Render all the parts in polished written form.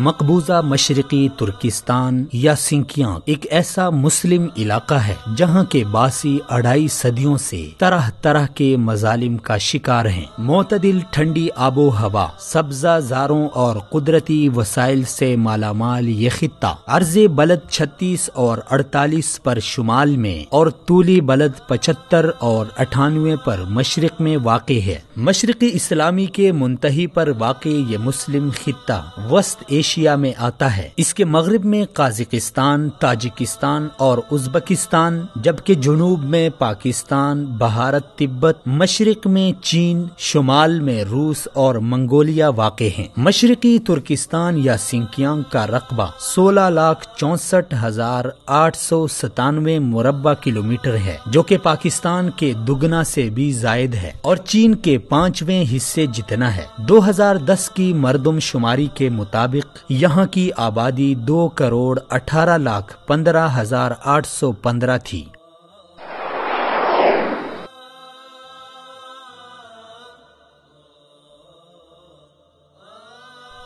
مقبوضہ مشرقی ترکستان یا سنکیانگ ایک ایسا مسلم علاقہ ہے جہاں کے باسی 2.5 صدیوں سے طرح طرح کے مظالم کا شکار ہیں۔ معتدل ٹھنڈی آب و ہوا، سبزہ زاروں اور قدرتی وسائل سے مالا مال یہ خطہ عرض بلد 36 اور 48 پر شمال میں اور طولی بلد 75 اور 98 پر مشرق میں واقع ہے۔ مشرقی اسلامی کے منتہی پر واقع یہ مسلم خطہ وسط ایشیا میں آتا ہے۔ اس کے مغرب میں قازقستان، تاجکستان اور ازبکستان، جبکہ جنوب میں پاکستان، بھارت، تبت، مشرق میں چین، شمال میں روس اور منگولیا واقع ہیں۔ مشرقی ترکستان یا سنکیانگ کا رقبہ 16,64,897 مربع کلومیٹر ہے، جو کہ پاکستان کے دگنا سے بھی زائد ہے اور چین کے 5ویں حصے جتنا ہے۔ 2010 کی مردم شماری کے مطابق یہاں کی آبادی 2,18,15,815 تھی۔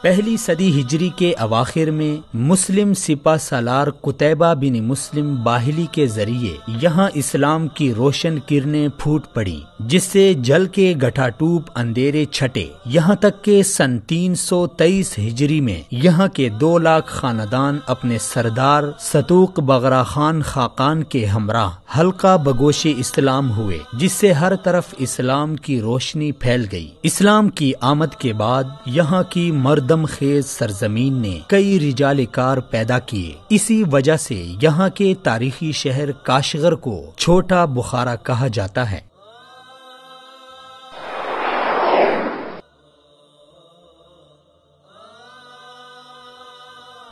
پہلی صدی ہجری کے اواخر میں مسلم سپہ سالار قتیبہ بن مسلم باہلی کے ذریعے یہاں اسلام کی روشن کرنیں پھوٹ پڑی، جس سے جل کے گٹھا ٹوپ اندھیرے چھٹے، یہاں تک کہ سن 323 ہجری میں یہاں کے 2 لاکھ خاندان اپنے سردار ستوق بغرا خان خاقان کے ہمراہ حلقہ بگوش اسلام ہوئے، جس سے ہر طرف اسلام کی روشنی پھیل گئی۔ اسلام کی آمد کے بعد یہاں کی مردم خیز سرزمین نے کئی رجال کار پیدا کیے۔ اسی وجہ سے یہاں کے تاریخی شہر کاشغر کو چھوٹا بخارا کہا جاتا ہے۔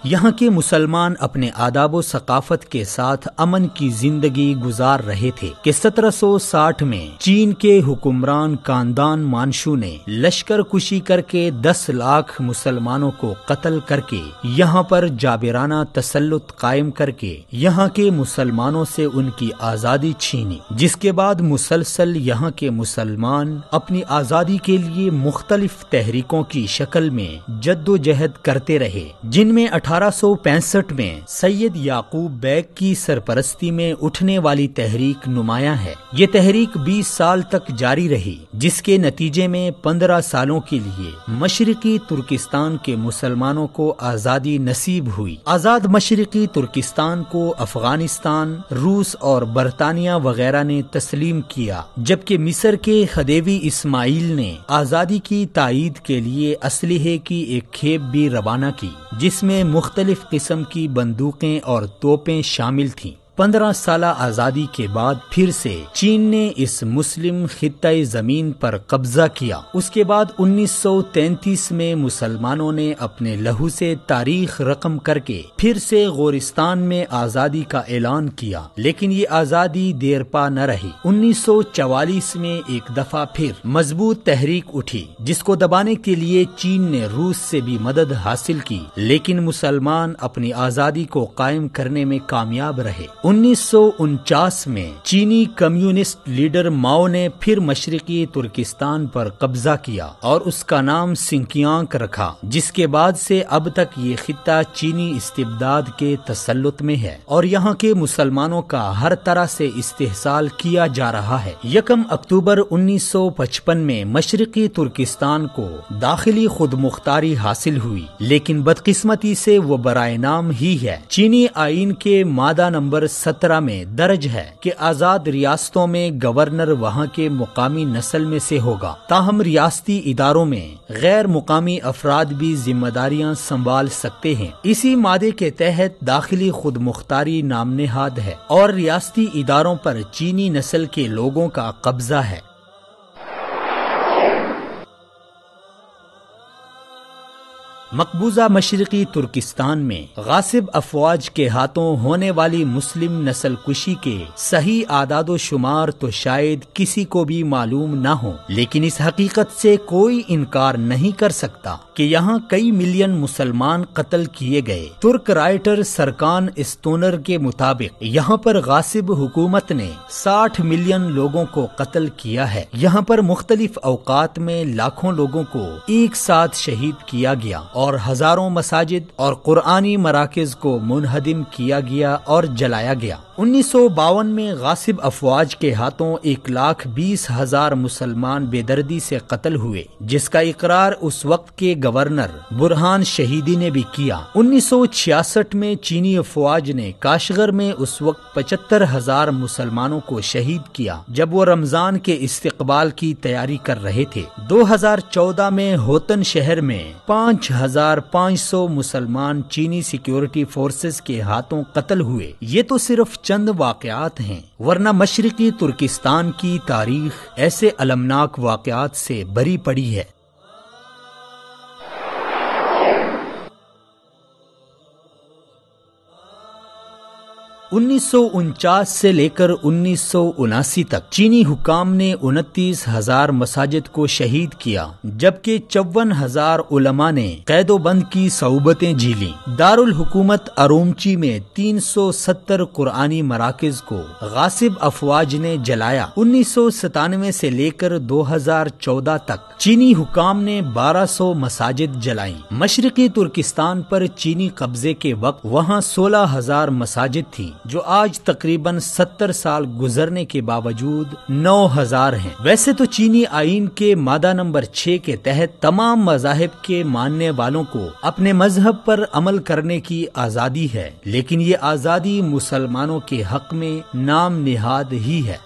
یہاں کے مسلمان اپنے آداب و ثقافت کے ساتھ امن کی زندگی گزار رہے تھے کہ 1760 میں چین کے حکمران کاندان مانشو نے لشکر کشی کر کے 10 لاکھ مسلمانوں کو قتل کر کے یہاں پر جابرانہ تسلط قائم کر کے یہاں کے مسلمانوں سے ان کی آزادی چھینی، جس کے بعد مسلسل یہاں کے مسلمان اپنی آزادی کے لیے مختلف تحریکوں کی شکل میں جد و جہد کرتے رہے، جن میں 1865 میں سید یعقوب بیگ کی سرپرستی میں اٹھنے والی تحریک نمایاں ہے۔ یہ تحریک 20 سال تک جاری رہی، جس کے نتیجے میں 15 سالوں کے لیے مشرقی ترکستان کے مسلمانوں کو آزادی نصیب ہوئی۔ آزاد مشرقی ترکستان کو افغانستان، روس اور برطانیہ وغیرہ نے تسلیم کیا، جبکہ مصر کے خدیوی اسماعیل نے آزادی کی تائید کے لیے اسلحے کی ایک کھیپ بھی روانہ کی، جس میں مختلف قسم کی بندوقیں اور توپیں شامل تھیں۔ 15 سالہ آزادی کے بعد پھر سے چین نے اس مسلم خطۂ زمین پر قبضہ کیا۔ اس کے بعد 1933 میں مسلمانوں نے اپنے لہو سے تاریخ رقم کر کے پھر سے غورستان میں آزادی کا اعلان کیا، لیکن یہ آزادی دیر پا نہ رہی۔ 1944 میں ایک دفعہ پھر مضبوط تحریک اٹھی، جس کو دبانے کے لیے چین نے روس سے بھی مدد حاصل کی، لیکن مسلمان اپنی آزادی کو قائم کرنے میں کامیاب رہے۔ 1949 میں چینی کمیونسٹ لیڈر ماؤ نے پھر مشرقی ترکستان پر قبضہ کیا اور اس کا نام سنکیانگ رکھا، جس کے بعد سے اب تک یہ خطہ چینی استبداد کے تسلط میں ہے اور یہاں کے مسلمانوں کا ہر طرح سے استحصال کیا جا رہا ہے۔ 1 اکتوبر 1955 میں مشرقی ترکستان کو داخلی خود مختاری حاصل ہوئی، لیکن بدقسمتی سے وہ برائے نام ہی ہے۔ چینی آئین کے مادہ نمبر 17 میں درج ہے کہ آزاد ریاستوں میں گورنر وہاں کے مقامی نسل میں سے ہوگا، تاہم ریاستی اداروں میں غیر مقامی افراد بھی ذمہ داریاں سنبھال سکتے ہیں۔ اسی مادے کے تحت داخلی خود مختاری نام نہاد ہے اور ریاستی اداروں پر چینی نسل کے لوگوں کا قبضہ ہے۔ مقبوضہ مشرقی ترکستان میں غاصب افواج کے ہاتھوں ہونے والی مسلم نسل کشی کے صحیح اعداد و شمار تو شاید کسی کو بھی معلوم نہ ہو، لیکن اس حقیقت سے کوئی انکار نہیں کر سکتا کہ یہاں کئی ملین مسلمان قتل کیے گئے۔ ترک رائٹر سرکان استونر کے مطابق یہاں پر غاصب حکومت نے 60 ملین لوگوں کو قتل کیا ہے۔ یہاں پر مختلف اوقات میں لاکھوں لوگوں کو ایک ساتھ شہید کیا گیا اور ہزاروں مساجد اور قرآنی مراکز کو منہدم کیا گیا اور جلایا گیا۔ 1952 میں غاصب افواج کے ہاتھوں 1,20,000 مسلمان بے دردی سے قتل ہوئے، جس کا اقرار اس وقت کے گورنر برہان شہیدی نے بھی کیا۔ 1966 میں چینی افواج نے کاشغر میں اس وقت 75,000 مسلمانوں کو شہید کیا جب وہ رمضان کے استقبال کی تیاری کر رہے تھے۔ 2014 میں ہوتن شہر میں 5,500 مسلمان چینی سیکیورٹی فورسز کے ہاتھوں قتل ہوئے۔ یہ تو صرف چند واقعات ہیں، ورنہ مشرقی ترکستان کی تاریخ ایسے المناک واقعات سے بھری پڑی ہے۔ 1949 سے لے کر 1979 تک چینی حکام نے 29,000 مساجد کو شہید کیا، جبکہ 54,000 علماء نے قید و بند کی صعوبتیں جھیلیں۔ دارالحکومت ارومچی میں 370 قرآنی مراکز کو غاصب افواج نے جلایا۔ 1997 سے لے کر 2014 تک چینی حکام نے 1200 مساجد جلائیں۔ مشرقی ترکستان پر چینی قبضے کے وقت وہاں 16,000 مساجد تھی، جو آج تقریباً 70 سال گزرنے کے باوجود 9,000 ہیں۔ ویسے تو چینی آئین کے مادہ نمبر 6 کے تحت تمام مذاہب کے ماننے والوں کو اپنے مذہب پر عمل کرنے کی آزادی ہے، لیکن یہ آزادی مسلمانوں کے حق میں نام نہاد ہی ہے۔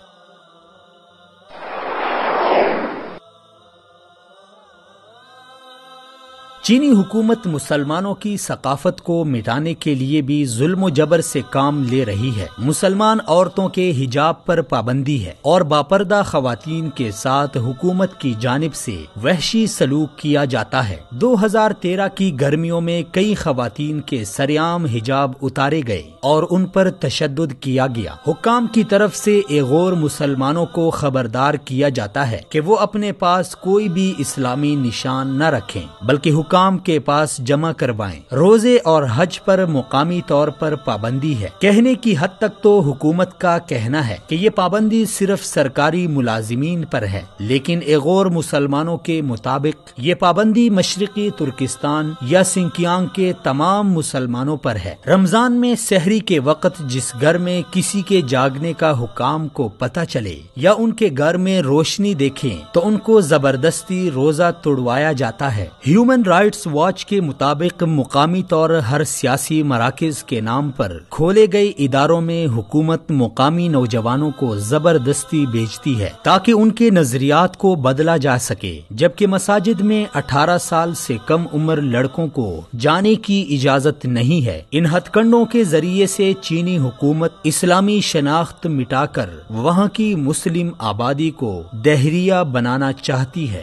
چینی حکومت مسلمانوں کی ثقافت کو مٹانے کے لیے بھی ظلم و جبر سے کام لے رہی ہے۔ مسلمان عورتوں کے حجاب پر پابندی ہے اور باپردہ خواتین کے ساتھ حکومت کی جانب سے وحشی سلوک کیا جاتا ہے۔ 2013 کی گرمیوں میں کئی خواتین کے سرعام حجاب اتارے گئے اور ان پر تشدد کیا گیا۔ حکام کی طرف سے ایغور مسلمانوں کو خبردار کیا جاتا ہے کہ وہ اپنے پاس کوئی بھی اسلامی نشان نہ رکھیں، بلکہ حکام کے پاس جمع کروائیں۔ روزے اور حج پر مقامی طور پر پابندی ہے۔ کہنے کی حد تک تو حکومت کا کہنا ہے کہ یہ پابندی صرف سرکاری ملازمین پر ہے، لیکن ایغور مسلمانوں کے مطابق یہ پابندی مشرقی ترکستان یا سنکیانگ کے تمام مسلمانوں پر ہے۔ رمضان میں سحری کے وقت جس گھر میں کسی کے جاگنے کا حکام کو پتہ چلے یا ان کے گھر میں روشنی دیکھیں تو ان کو زبردستی روزہ توڑوایا جاتا ہے۔ ہیومن رائٹس واچ کے مطابق مقامی طور ہر سیاسی مراکز کے نام پر کھولے گئے اداروں میں حکومت مقامی نوجوانوں کو زبردستی بیچتی ہے تاکہ ان کے نظریات کو بدلا جا سکے، جبکہ مساجد میں 18 سال سے کم عمر لڑکوں کو جانے کی اجازت نہیں ہے۔ ان ہتھ کنڈوں کے ذریعے سے چینی حکومت اسلامی شناخت مٹا کر وہاں کی مسلم آبادی کو دہریہ بنانا چاہتی ہے۔